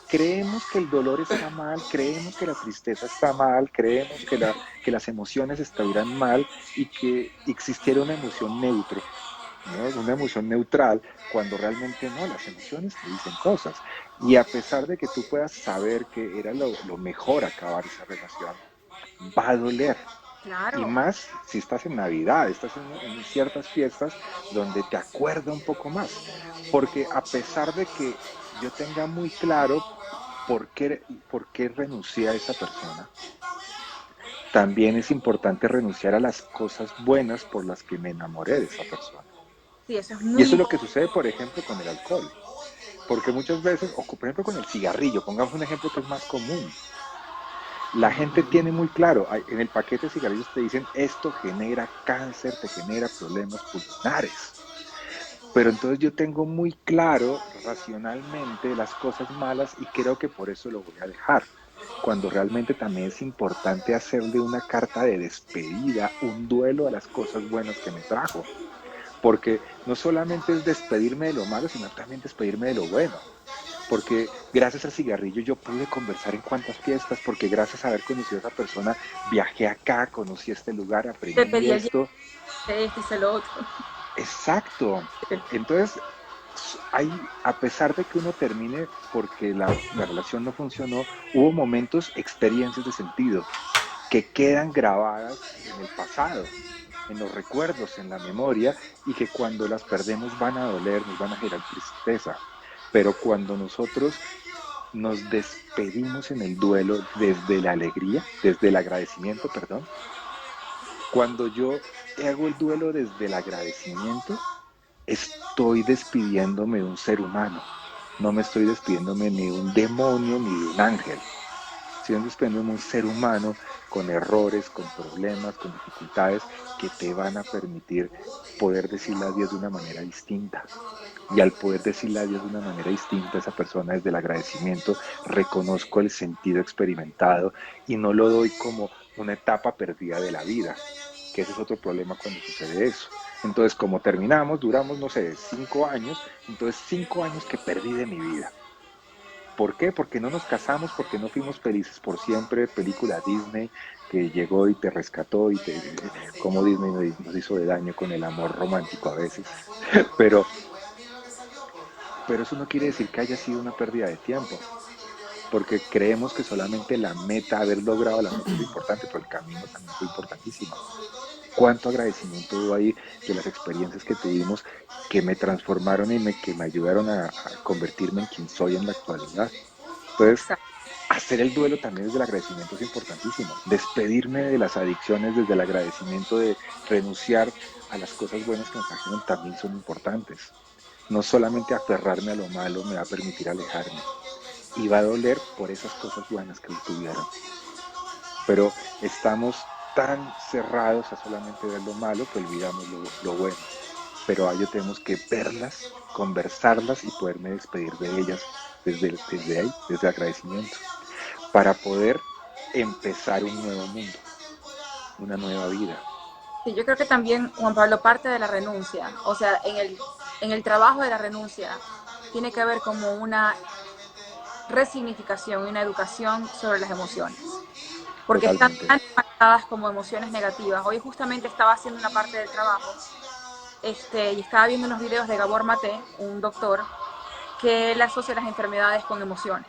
creemos que el dolor está mal, creemos que la tristeza está mal, creemos que las emociones estuvieran mal y que existiera una emoción neutro, ¿no? Una emoción neutral, cuando realmente no, las emociones te dicen cosas. Y a pesar de que tú puedas saber que era lo mejor acabar esa relación, va a doler. Y Claro, más si estás en Navidad, estás en ciertas fiestas donde te acuerda un poco más. Porque a pesar de que yo tenga muy claro por qué renuncié a esa persona, también es importante renunciar a las cosas buenas por las que me enamoré de esa persona. sí, eso es Y muy eso es lo que importante. sucede, por ejemplo, con el alcohol. Porque muchas veces, o por ejemplo con el cigarrillo, pongamos un ejemplo que es más común. La gente tiene muy claro, en el paquete de cigarrillos te dicen, esto genera cáncer, te genera problemas pulmonares. Pero entonces yo tengo muy claro racionalmente las cosas malas y creo que por eso lo voy a dejar. Cuando realmente también es importante hacerle una carta de despedida, un duelo a las cosas buenas que me trajo. Porque no solamente es despedirme de lo malo, sino también despedirme de lo bueno. Porque gracias al cigarrillo yo pude conversar en cuantas fiestas, porque gracias a haber conocido a esa persona viajé acá, conocí este lugar, Te aprendí pedí el esto. este y lo otro. Exacto. Entonces, hay, a pesar de que uno termine porque la relación no funcionó, hubo momentos, experiencias de sentido que quedan grabadas en el pasado, en los recuerdos, en la memoria, y que cuando las perdemos van a doler, nos van a generar tristeza. Pero cuando nosotros nos despedimos en el duelo desde la alegría, desde el agradecimiento, perdón, cuando yo hago el duelo desde el agradecimiento, estoy despidiéndome de un ser humano. No me estoy despidiéndome ni de un demonio ni de un ángel. Estoy despidiéndome de un ser humano con errores, con problemas, con dificultades que te van a permitir poder decirle adiós de una manera distinta. Y al poder decirle adiós de una manera distinta a esa persona desde el agradecimiento, reconozco el sentido experimentado y no lo doy como una etapa perdida de la vida, que ese es otro problema cuando sucede eso. Entonces, como terminamos, duramos, no sé, 5 años, entonces 5 años que perdí de mi vida. ¿Por qué? Porque no nos casamos, porque no fuimos felices por siempre, película Disney que llegó y te rescató y te, como Disney nos hizo de daño con el amor romántico a veces, pero, pero eso no quiere decir que haya sido una pérdida de tiempo, porque creemos que solamente la meta, haber logrado la meta es lo importante, pero el camino también fue importantísimo. Cuánto agradecimiento hubo ahí de las experiencias que tuvimos que me transformaron y que me ayudaron a convertirme en quien soy en la actualidad. Entonces, Exacto. hacer el duelo también desde el agradecimiento es importantísimo. Despedirme de las adicciones desde el agradecimiento de renunciar a las cosas buenas que me trajeron también son importantes. No solamente aferrarme a lo malo me va a permitir alejarme. Y va a doler por esas cosas buenas que tuvieron. Pero estamos tan cerrados a solamente ver lo malo que olvidamos lo bueno. Pero a ello tenemos que verlas, conversarlas y poderme despedir de ellas desde ahí, desde agradecimiento, para poder empezar un nuevo mundo, una nueva vida. Sí, yo creo que también, Juan Pablo, parte de la renuncia, o sea, en el trabajo de la renuncia, tiene que haber como una resignificación y una educación sobre las emociones, porque están Totalmente. tan marcadas como emociones negativas. Hoy justamente estaba haciendo una parte del trabajo y estaba viendo unos videos de Gabor Maté, un doctor, que él asocia las enfermedades con emociones.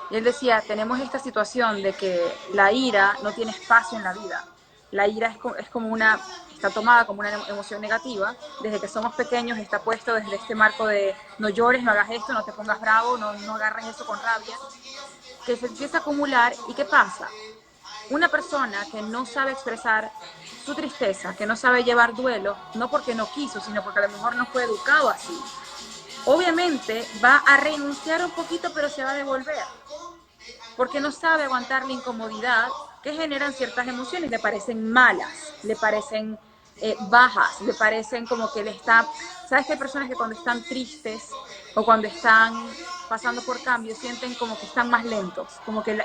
Y él decía, tenemos esta situación de que la ira no tiene espacio en la vida. La ira es como una, está tomada como una emoción negativa. Desde que somos pequeños está puesto desde este marco de no llores, no hagas esto, no te pongas bravo, no agarres eso con rabia, que se empieza a acumular. ¿Y qué pasa? Una persona que no sabe expresar su tristeza, que no sabe llevar duelo, no porque no quiso, sino porque a lo mejor no fue educado así, obviamente va a renunciar un poquito, pero se va a devolver, porque no sabe aguantar la incomodidad que generan ciertas emociones, le parecen malas, le parecen bajas, le parecen como que le está... ¿Sabes que hay personas que cuando están tristes o cuando están pasando por cambios sienten como que están más lentos, como que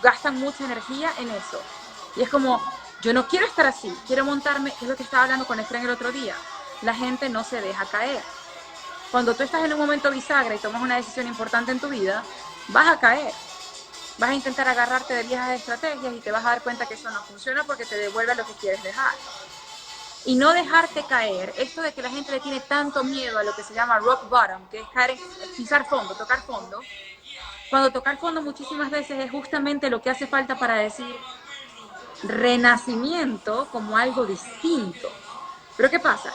gastan mucha energía en eso? Y es como, yo no quiero estar así, quiero montarme, que es lo que estaba hablando con Efraín el otro día, la gente no se deja caer. Cuando tú estás en un momento bisagra y tomas una decisión importante en tu vida, vas a caer. Vas a intentar agarrarte de viejas estrategias y te vas a dar cuenta que eso no funciona porque te devuelve lo que quieres dejar. Y no dejarte caer, esto de que la gente le tiene tanto miedo a lo que se llama rock bottom, que es caer, pisar fondo, tocar fondo. Cuando tocar fondo muchísimas veces es justamente lo que hace falta para decir renacimiento como algo distinto. Pero ¿qué pasa?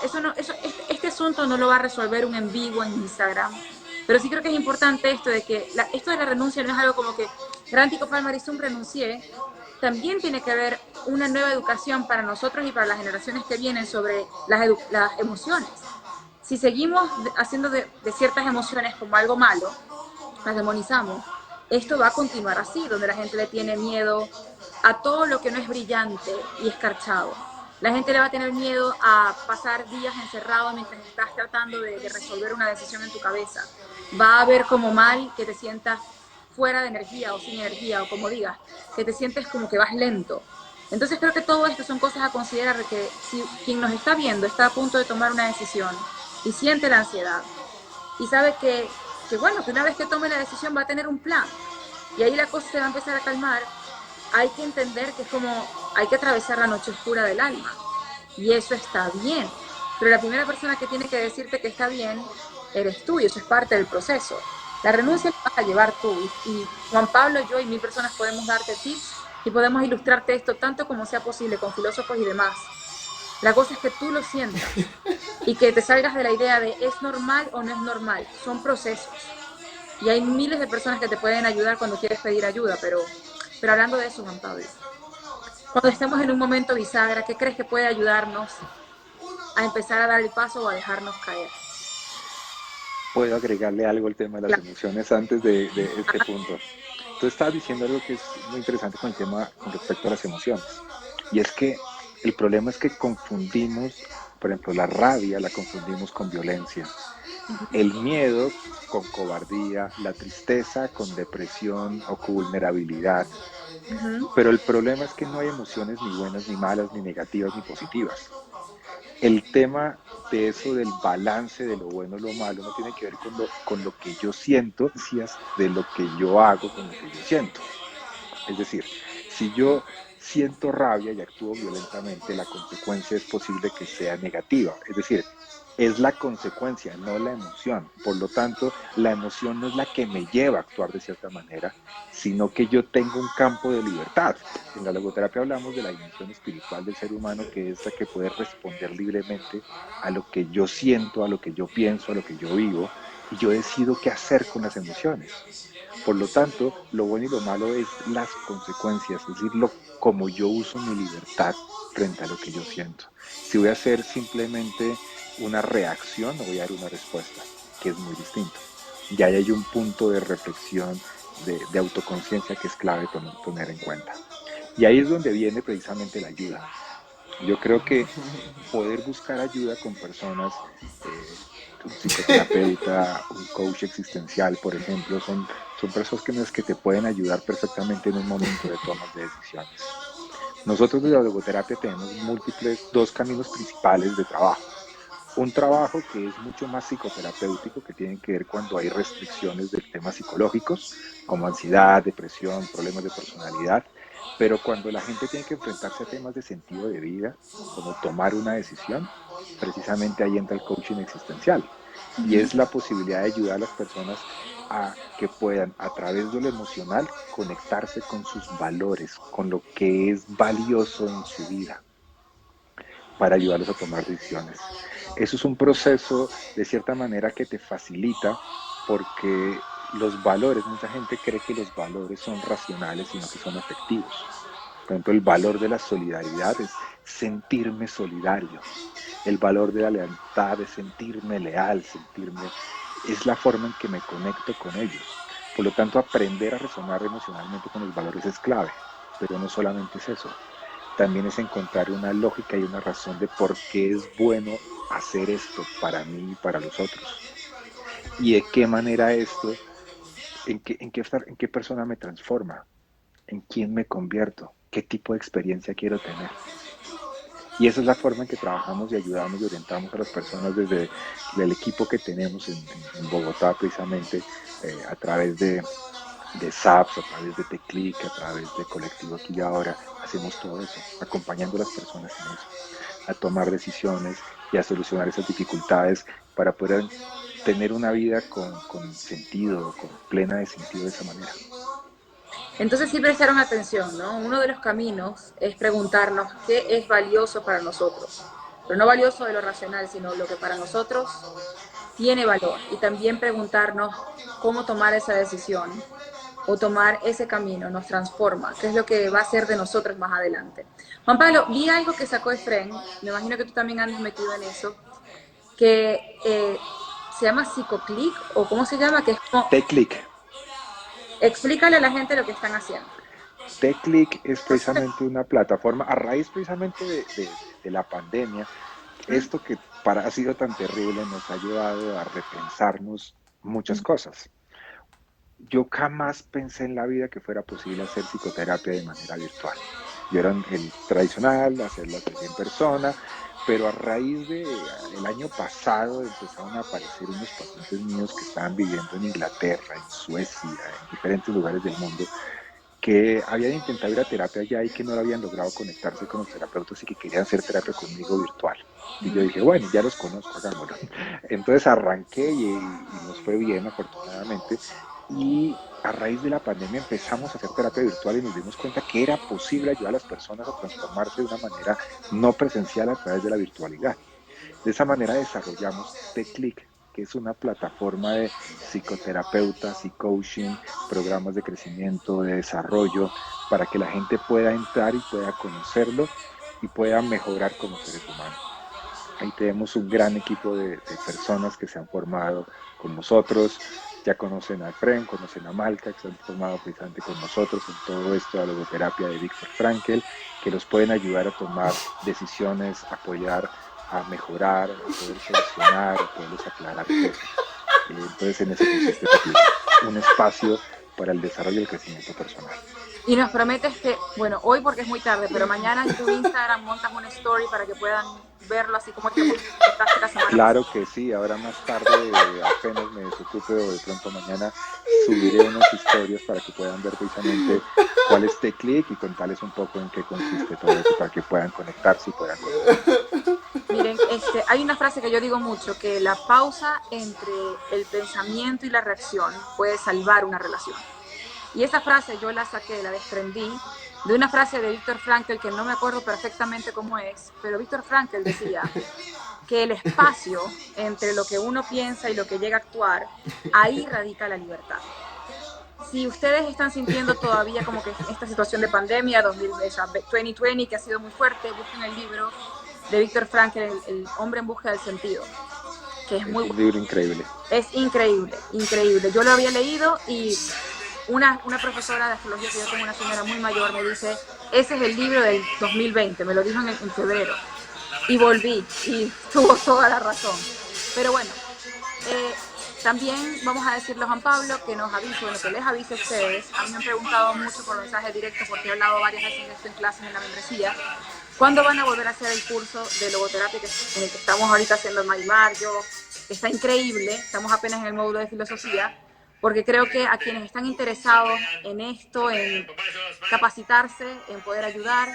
Este asunto no lo va a resolver un en vivo en Instagram. Pero sí creo que es importante esto de que esto de la renuncia no es algo como que Rantico Palmarizum renuncié. También tiene que haber una nueva educación para nosotros y para las generaciones que vienen sobre las emociones. Si seguimos haciendo de ciertas emociones como algo malo, las demonizamos, esto va a continuar así, donde la gente le tiene miedo a todo lo que no es brillante y escarchado. La gente le va a tener miedo a pasar días encerrado mientras estás tratando de resolver una decisión en tu cabeza. Va a ver como mal que te sientas fuera de energía o sin energía, o como digas, que te sientes como que vas lento. Entonces creo que todo esto son cosas a considerar, de que si quien nos está viendo está a punto de tomar una decisión y siente la ansiedad y sabe que bueno, que una vez que tome la decisión va a tener un plan y ahí la cosa se va a empezar a calmar, hay que entender que es como, hay que atravesar la noche oscura del alma y eso está bien, pero la primera persona que tiene que decirte que está bien eres tú y eso es parte del proceso. La renuncia la vas a llevar tú y Juan Pablo, yo y 1000 personas podemos darte tips y podemos ilustrarte esto tanto como sea posible con filósofos y demás. La cosa es que tú lo sientas y que te salgas de la idea de es normal o no es normal. Son procesos. Y hay miles de personas que te pueden ayudar cuando quieres pedir ayuda, pero hablando de eso, Juan Pablo, cuando estemos en un momento bisagra, ¿qué crees que puede ayudarnos a empezar a dar el paso o a dejarnos caer? Puedo agregarle algo al tema de las Claro. emociones antes de este punto. Tú estabas diciendo algo que es muy interesante con el tema con respecto a las emociones. Y es que el problema es que confundimos, por ejemplo, la rabia la confundimos con violencia, el miedo con cobardía, la tristeza con depresión o con vulnerabilidad. Uh-huh. Pero el problema es que no hay emociones ni buenas, ni malas, ni negativas, ni positivas. El tema de eso del balance de lo bueno y lo malo no tiene que ver con lo que yo siento, de lo que yo hago con lo que yo siento. Es decir, si yo siento rabia y actúo violentamente, la consecuencia es posible que sea negativa. Es decir, es la consecuencia, no la emoción. Por lo tanto, la emoción no es la que me lleva a actuar de cierta manera, sino que yo tengo un campo de libertad. En la logoterapia hablamos de la dimensión espiritual del ser humano, que es la que puede responder libremente a lo que yo siento, a lo que yo pienso, a lo que yo vivo, y yo decido qué hacer con las emociones. Por lo tanto, lo bueno y lo malo es las consecuencias, es decir, como yo uso mi libertad frente a lo que yo siento. Si voy a hacer simplemente una reacción o voy a dar una respuesta, que es muy distinto. Y ahí hay un punto de reflexión, de autoconciencia que es clave poner en cuenta. Y ahí es donde viene precisamente la ayuda. Yo creo que poder buscar ayuda con personas, un psicoterapeuta, un coach existencial, por ejemplo, son personas que te pueden ayudar perfectamente en un momento de tomas de decisiones. Nosotros desde la logoterapia tenemos dos caminos principales de trabajo. Un trabajo que es mucho más psicoterapéutico, que tiene que ver cuando hay restricciones de temas psicológicos, como ansiedad, depresión, problemas de personalidad, Pero cuando la gente tiene que enfrentarse a temas de sentido de vida, como tomar una decisión, precisamente ahí entra el coaching existencial. Y es la posibilidad de ayudar a las personas a que puedan, a través de lo emocional, conectarse con sus valores, con lo que es valioso en su vida, para ayudarlos a tomar decisiones. Eso es un proceso, de cierta manera, que te facilita porque los valores, mucha gente cree que los valores son racionales, sino que son afectivos. Por ejemplo, el valor de la solidaridad es sentirme solidario. El valor de la lealtad es sentirme leal, es la forma en que me conecto con ellos. Por lo tanto, aprender a resonar emocionalmente con los valores es clave, pero no solamente es eso. También es encontrar una lógica y una razón de por qué es bueno hacer esto para mí y para los otros. Y de qué manera esto, en qué persona me transforma, en quién me convierto, qué tipo de experiencia quiero tener. Y esa es la forma en que trabajamos y ayudamos y orientamos a las personas desde el equipo que tenemos en Bogotá, precisamente a través de SAPS, a través de Teclic, a través de Colectivo Aquí y Ahora. Hacemos todo eso, acompañando a las personas en eso, a tomar decisiones y a solucionar esas dificultades para poder tener una vida con sentido, con plena de sentido de esa manera. Entonces sí prestaron atención, ¿no? Uno de los caminos es preguntarnos qué es valioso para nosotros, pero no valioso de lo racional, sino lo que para nosotros tiene valor. Y también preguntarnos cómo tomar esa decisión o tomar ese camino nos transforma, qué es lo que va a ser de nosotros más adelante. Juan Pablo, vi algo que sacó Efren, me imagino que tú también andas metido en eso, que se llama psicoclick o cómo se llama, que es como, Teclic. explícale a la gente lo que están haciendo. Teclic es precisamente una plataforma, a raíz precisamente de la pandemia, esto que ha sido tan terrible nos ha llevado a repensarnos muchas cosas. Yo jamás pensé en la vida que fuera posible hacer psicoterapia de manera virtual. Yo era el tradicional, hacerlas en persona, pero a raíz del año pasado empezaron a aparecer unos pacientes míos que estaban viviendo en Inglaterra, en Suecia, en diferentes lugares del mundo, que habían intentado ir a terapia ya y que no habían logrado conectarse con los terapeutas y que querían hacer terapia conmigo virtual. Y yo dije, bueno, ya los conozco, hagámoslo. Entonces arranqué y nos fue bien, afortunadamente. Y a raíz de la pandemia empezamos a hacer terapia virtual y nos dimos cuenta que era posible ayudar a las personas a transformarse de una manera no presencial a través de la virtualidad. De esa manera desarrollamos TECLIC, que es una plataforma de psicoterapeutas y coaching, programas de crecimiento, de desarrollo, para que la gente pueda entrar y pueda conocerlo y pueda mejorar como seres humanos. Ahí tenemos un gran equipo de personas que se han formado con nosotros, ya conocen a Efren, conocen a Malca, que se han formado precisamente con nosotros en todo esto de la logoterapia de Viktor Frankl, que los pueden ayudar a tomar decisiones, apoyar a mejorar, a poder solucionar, a poderles aclarar cosas. Entonces en eso consiste Teclic, un espacio para el desarrollo y el crecimiento personal. Y nos prometes que, bueno, hoy porque es muy tarde, pero mañana en tu Instagram montas una story para que puedan verlo así como que montaste la semana pasada. Claro que sí, ahora más tarde, apenas me desocupe o de pronto mañana, subiré unas historias para que puedan ver precisamente cuál es Teclic y contarles un poco en qué consiste todo eso para que puedan conectarse y puedan conocerlo. Miren, hay una frase que yo digo mucho, que la pausa entre el pensamiento y la reacción puede salvar una relación. Y esa frase yo la saqué, la desprendí de una frase de Viktor Frankl que no me acuerdo perfectamente cómo es, pero Viktor Frankl decía que el espacio entre lo que uno piensa y lo que llega a actuar, ahí radica la libertad. Si ustedes están sintiendo todavía como que esta situación de pandemia 2020, que ha sido muy fuerte, busquen el libro de Viktor Frankl, el hombre en busca del sentido, que es Es muy un bueno. libro increíble. Es increíble, increíble. Yo lo había leído y una profesora de astrología, que yo tengo, una señora muy mayor, me dice, ese es el libro del 2020, me lo dijo en febrero. Y volví y tuvo toda la razón. Pero bueno, eh, también vamos a decirle a Juan Pablo que nos avise, bueno, que les avise a ustedes. A mí me han preguntado mucho por mensaje directo, porque he hablado varias veces de esto en clases en la membresía. ¿Cuándo van a volver a hacer el curso de logoterapia en el que estamos ahorita haciendo el Marimar? Está increíble, estamos apenas en el módulo de filosofía, porque creo que a quienes están interesados en esto, en capacitarse, en poder ayudar,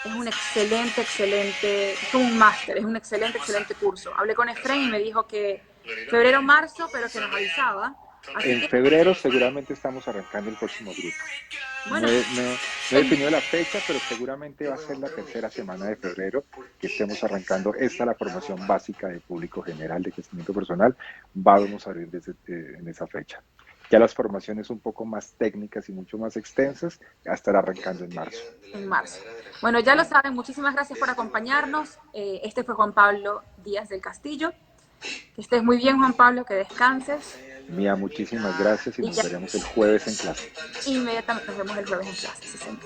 es un es como un máster, es un excelente curso. Hablé con Efraín y me dijo que febrero, marzo, pero que nos avisaba. Así En que, febrero seguramente estamos arrancando el próximo grupo. bueno, No he definido la fecha, pero seguramente va a ser la tercera semana de febrero que estemos arrancando esta, la formación básica de público general de crecimiento personal. Vamos a abrir en esa fecha. Ya las formaciones un poco más técnicas y mucho más extensas, ya estará arrancando en marzo. en marzo. Bueno, ya lo saben, muchísimas gracias por acompañarnos. Este fue Juan Pablo Díaz del Castillo. Que estés muy bien, Juan Pablo, que descanses. Mía, muchísimas gracias y Y nos ya veremos el jueves en clase. inmediatamente nos vemos el jueves en clase. Sí, señor.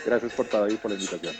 Gracias por todo y por la invitación.